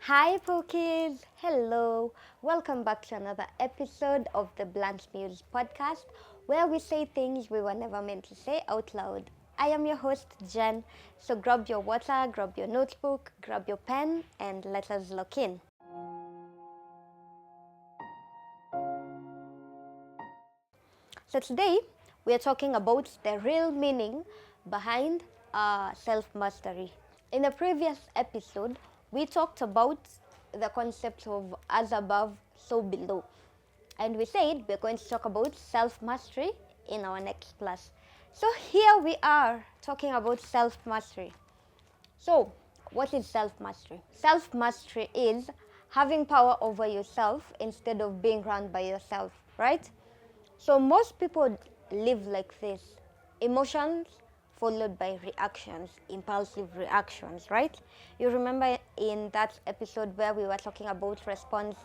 Hi, Pookies! Hello! Welcome back to another episode of the Blunt Muse podcast, where we say things we were never meant to say out loud. I am your host, Jen, so grab your water, grab your notebook, grab your pen, and let us lock in. So today, we are talking about the real meaning behind self-mastery. In the previous episode, we talked about the concept of as above, so below. And we said we're going to talk about self-mastery in our next class. So here we are talking about self-mastery. So, what is self-mastery? Self-mastery is having power over yourself instead of being run by yourself, right? So most people live like this. Emotions followed by reactions, impulsive reactions, right? You remember in that episode where we were talking about response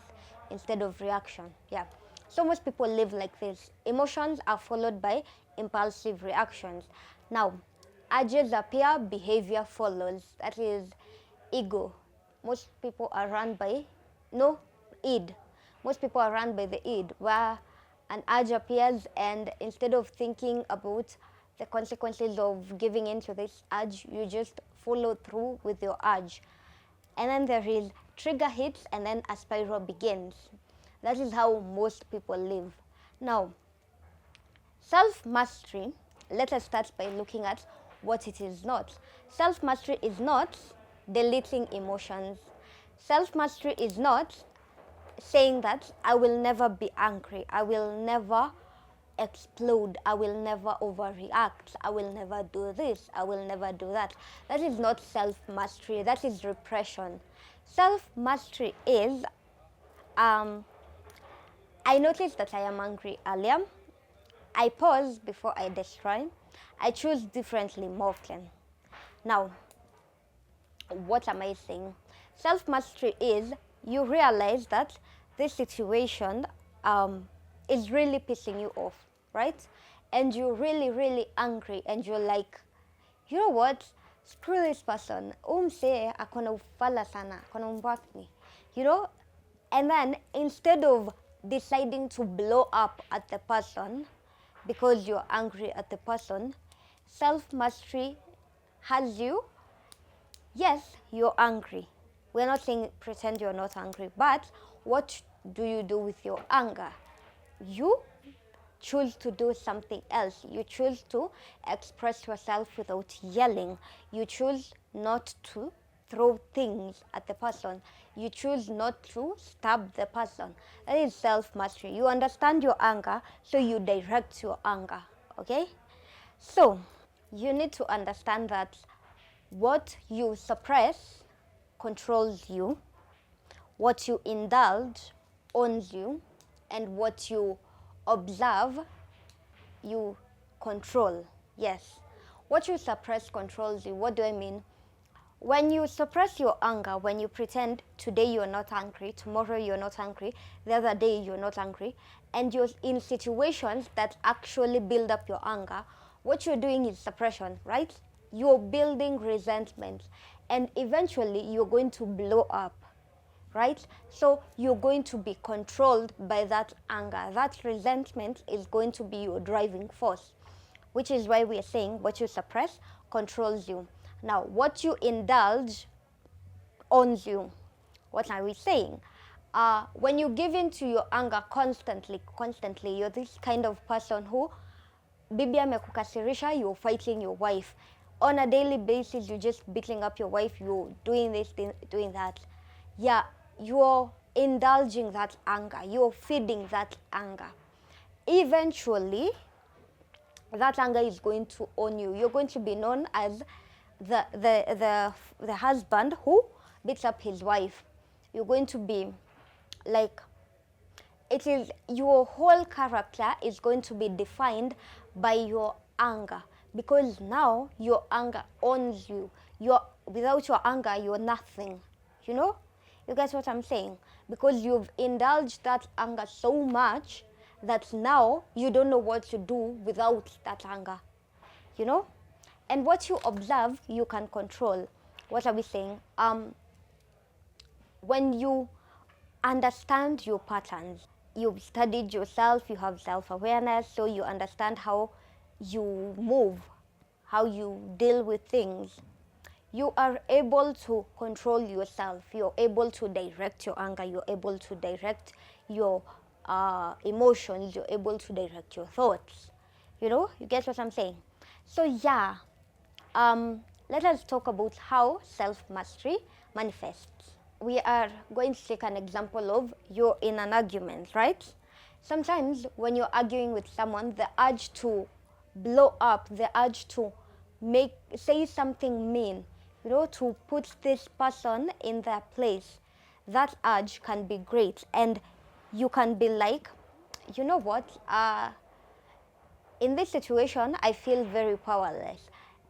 instead of reaction. Yeah. So most people live like this. Emotions are followed by impulsive reactions. Now, urges appear, behavior follows. That is ego. Most people are run by, no, id. Most people are run by the id, where an urge appears, and instead of thinking about the consequences of giving in to this urge, you just follow through with your urge. And then there is trigger hits, and then a spiral begins. That is how most people live. Now, self-mastery, let us start by looking at what it is not. Self-mastery is not deleting emotions. Self-mastery is not saying that I will never be angry, I will never explode, I will never overreact, I will never do this, I will never do that. That is not self-mastery, that is repression. Self-mastery is, I noticed that I am angry earlier. I pause before I destroy. I choose differently more often. Now, what am I saying? Self-mastery is you realize that this situation is really pissing you off, right? And you're really, really angry, and you're like, you know what? Screw this person. Umse akona ufala sana, akona umbakni. You know? And then instead of deciding to blow up at the person because you're angry at the person, self-mastery has you, yes, you're angry. We're not saying pretend you're not angry, but what do you do with your anger? You choose to do something else. You choose to express yourself without yelling. You choose not to throw things at the person. You choose not to stab the person. That is self-mastery. You understand your anger, so you direct your anger, okay? So, you need to understand that what you suppress controls you, what you indulge owns you, and what you observe, you control. Yes. What you suppress controls you. What do I mean? When you suppress your anger, when you pretend today you're not angry, tomorrow you're not angry, the other day you're not angry, and you're in situations that actually build up your anger, what you're doing is suppression, right? You're building resentment, and eventually you're going to blow up, right? So you're going to be controlled by that anger. That resentment is going to be your driving force, which is why we are saying what you suppress controls you. Now, what you indulge owns you. What are we saying? When you give in to your anger constantly, you're this kind of person who, bibi amekukasirisha, you're fighting your wife. On a daily basis, you're just beating up your wife, you're doing this, doing that. Yeah, you're indulging that anger, you're feeding that anger. Eventually, that anger is going to own you. You're going to be known as the husband who beats up his wife. You're going to be like, it is your whole character is going to be defined by your anger, because now your anger owns you. Without your anger, you're nothing. You know? You guys what I'm saying? Because you've indulged that anger so much that now you don't know what to do without that anger. You know? And what you observe, you can control. What are we saying? when you understand your patterns, you've studied yourself, you have self-awareness, so you understand how you move, how you deal with things. You are able to control yourself. You're able to direct your anger. You're able to direct your emotions. You're able to direct your thoughts. You get what I'm saying? So yeah, let us talk about how self-mastery manifests. We are going to take an example of you're in an argument, right? Sometimes when you're arguing with someone, the urge to blow up, the urge to say something mean, to put this person in their place, that urge can be great. And you can be like, you know what, in this situation, I feel very powerless.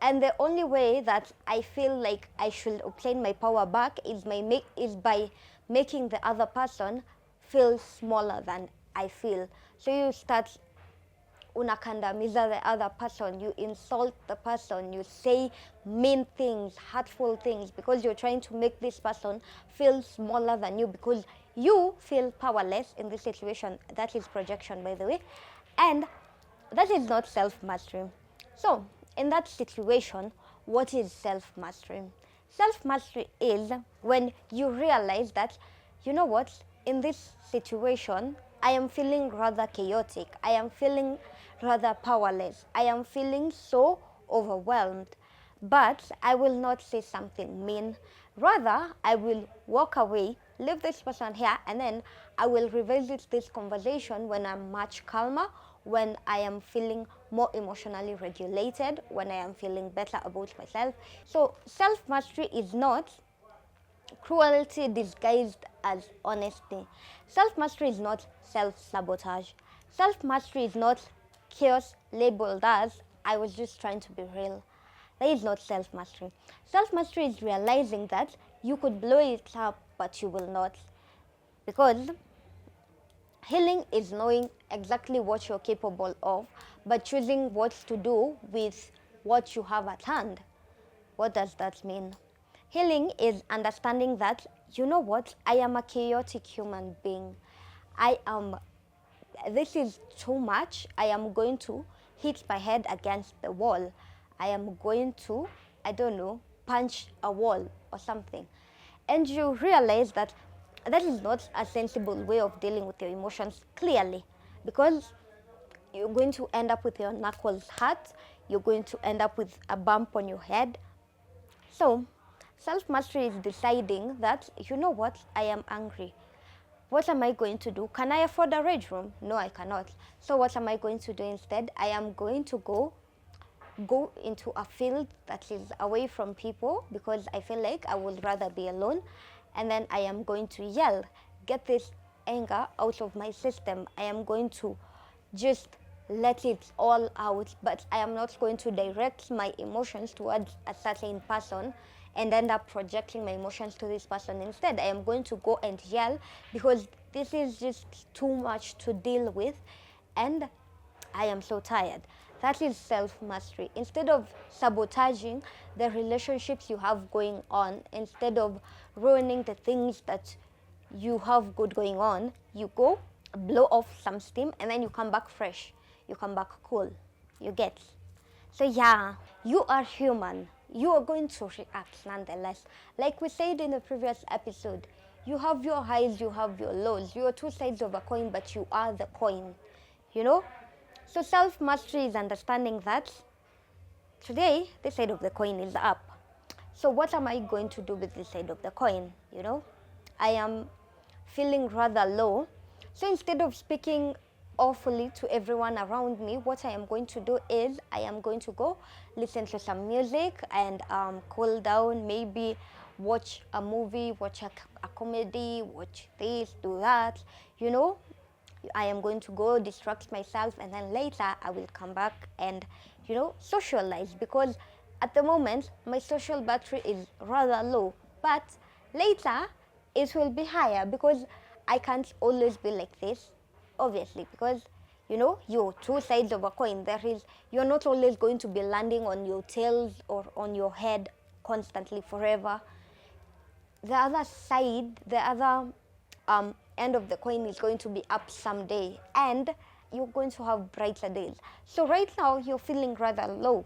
And the only way that I feel like I should obtain my power back is by making the other person feel smaller than I feel. So you start unakandamiza the other person, you insult the person, you say mean things, hurtful things, because you're trying to make this person feel smaller than you, because you feel powerless in this situation. That is projection, by the way. And that is not self-mastery. So, in that situation, what is self-mastery? Self-mastery is when you realize that, you know what, in this situation, I am feeling rather chaotic. I am feeling rather powerless. I am feeling so overwhelmed. But I will not say something mean. Rather, I will walk away, leave this person here, and then I will revisit this conversation when I'm much calmer, when I am feeling more emotionally regulated, when I am feeling better about myself. So self-mastery is not cruelty disguised as honesty. Self-mastery is not self-sabotage. Self-mastery is not chaos labeled as I was just trying to be real. That is not self-mastery. Self-mastery is realizing that you could blow it up, but you will not. Because healing is knowing exactly what you're capable of, but choosing what to do with what you have at hand. What does that mean? Healing is understanding that, you know what, I am a chaotic human being. This is too much. I am going to hit my head against the wall. I am going to, I don't know, punch a wall or something. And you realize that that is not a sensible way of dealing with your emotions, clearly, because you're going to end up with your knuckles hurt. You're going to end up with a bump on your head. So, self-mastery is deciding that, you know what, I am angry. What am I going to do? Can I afford a rage room? No, I cannot. So what am I going to do instead? I am going to go into a field that is away from people, because I feel like I would rather be alone. And then I am going to yell, get this anger out of my system. I am going to just let it all out, but I am not going to direct my emotions towards a certain person and end up projecting my emotions to this person. Instead, I am going to go and yell, because this is just too much to deal with, and I am so tired. That is self-mastery. Instead of sabotaging the relationships you have going on, instead of ruining the things that you have good going on, you go blow off some steam, and then you come back fresh. You come back cool. You get? So yeah, you are human. You are going to react nonetheless. Like we said in the previous episode, you have your highs, you have your lows. You are two sides of a coin, but you are the coin. So self-mastery is understanding that today, this side of the coin is up. So what am I going to do with this side of the coin? I am feeling rather low. So instead of speaking awfully to everyone around me, what I am going to do is I am going to go listen to some music and cool down, maybe watch a movie, watch a comedy, watch this, do that, I am going to go distract myself, and then later I will come back and, socialize, because at the moment my social battery is rather low, but later it will be higher, because I can't always be like this, obviously, because you're two sides of a coin. You're not always going to be landing on your tails or on your head constantly forever. the other side, the other end of the coin is going to be up someday, and you're going to have brighter days. So right now you're feeling rather low.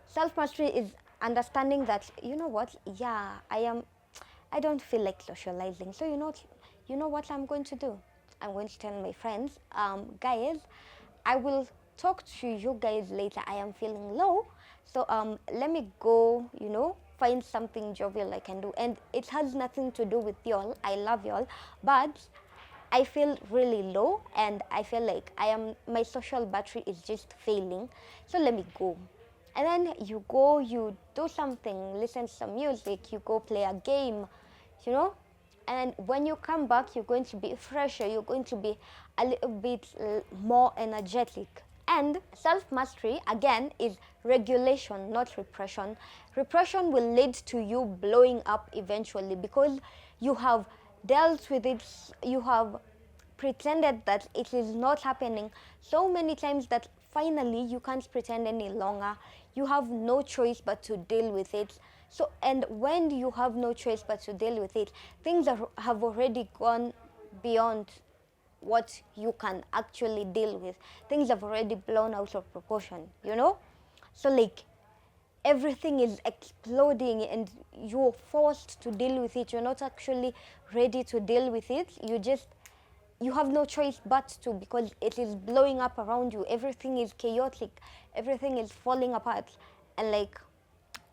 Self-mastery is understanding that, you know what, yeah, I don't feel like socializing. So you know what I'm going to do? I'm going to tell my friends, guys, I will talk to you guys later. I am feeling low. So let me go, find something jovial I can do. And it has nothing to do with y'all. I love y'all. But I feel really low, and I feel like my social battery is just failing. So let me go. And then you go, you do something, listen to some music, you go play a game, and when you come back, you're going to be fresher, you're going to be a little bit more energetic. And self-mastery, again, is regulation, not repression. Repression will lead to you blowing up eventually, because you have dealt with it, you have pretended that it is not happening so many times that finally you can't pretend any longer. You have no choice but to deal with it. So, and when you have no choice but to deal with it, things have already gone beyond what you can actually deal with. Things have already blown out of proportion, So like everything is exploding and you're forced to deal with it. You're not actually ready to deal with it. You have no choice but to, because it is blowing up around you. Everything is chaotic. Everything is falling apart. And like,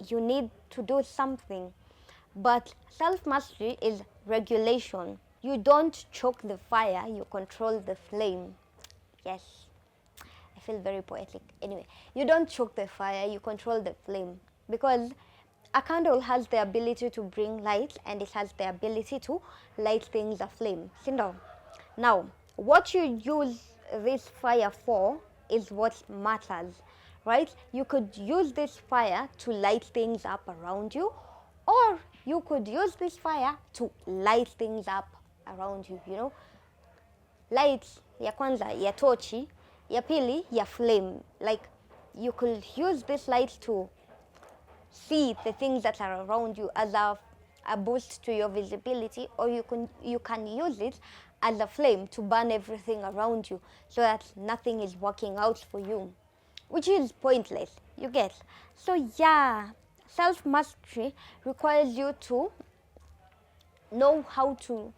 you need to do something. But self-mastery is regulation. You don't choke the fire, you control the flame. Yes, I feel very poetic. Anyway, you don't choke the fire, you control the flame. Because a candle has the ability to bring light, and it has the ability to light things aflame. Sit down. Now, what you use this fire for is what matters, right? You could use this fire to light things up around you, or you could use this fire to light things up around you, Light, ya kwanza, ya tochi, ya pili, ya flame. Like, you could use this light to see the things that are around you as a boost to your visibility, or you can use it as a flame to burn everything around you so that nothing is working out for you, which is pointless, you get. So yeah, self-mastery requires you to know how to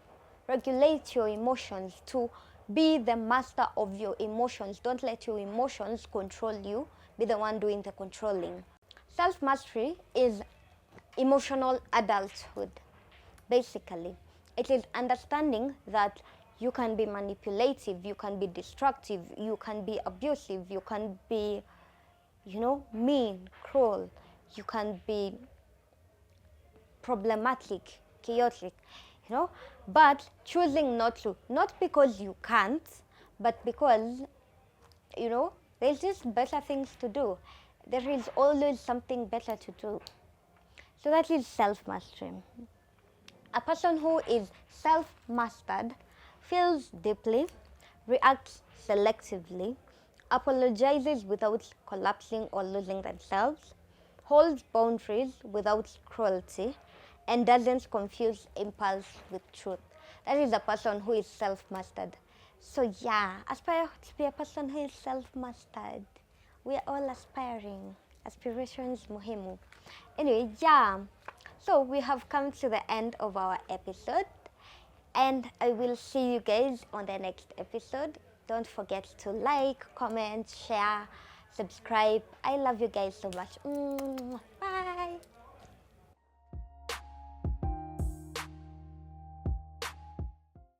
regulate your emotions, to be the master of your emotions. Don't let your emotions control you. Be the one doing the controlling. Self-mastery is emotional adulthood, basically. It is understanding that you can be manipulative, you can be destructive, you can be abusive, you can be, mean, cruel, you can be problematic, chaotic, but choosing not to. Not because you can't, but because, there's just better things to do. There is always something better to do. So that is self-mastery. A person who is self-mastered feels deeply, reacts selectively, apologizes without collapsing or losing themselves, holds boundaries without cruelty, and doesn't confuse impulse with truth. That is a person who is self-mastered. So yeah, aspire to be a person who is self-mastered. We are all aspiring. Aspirations muhimu. Anyway, yeah. So we have come to the end of our episode, and I will see you guys on the next episode. Don't forget to like, comment, share, subscribe. I love you guys so much. Bye.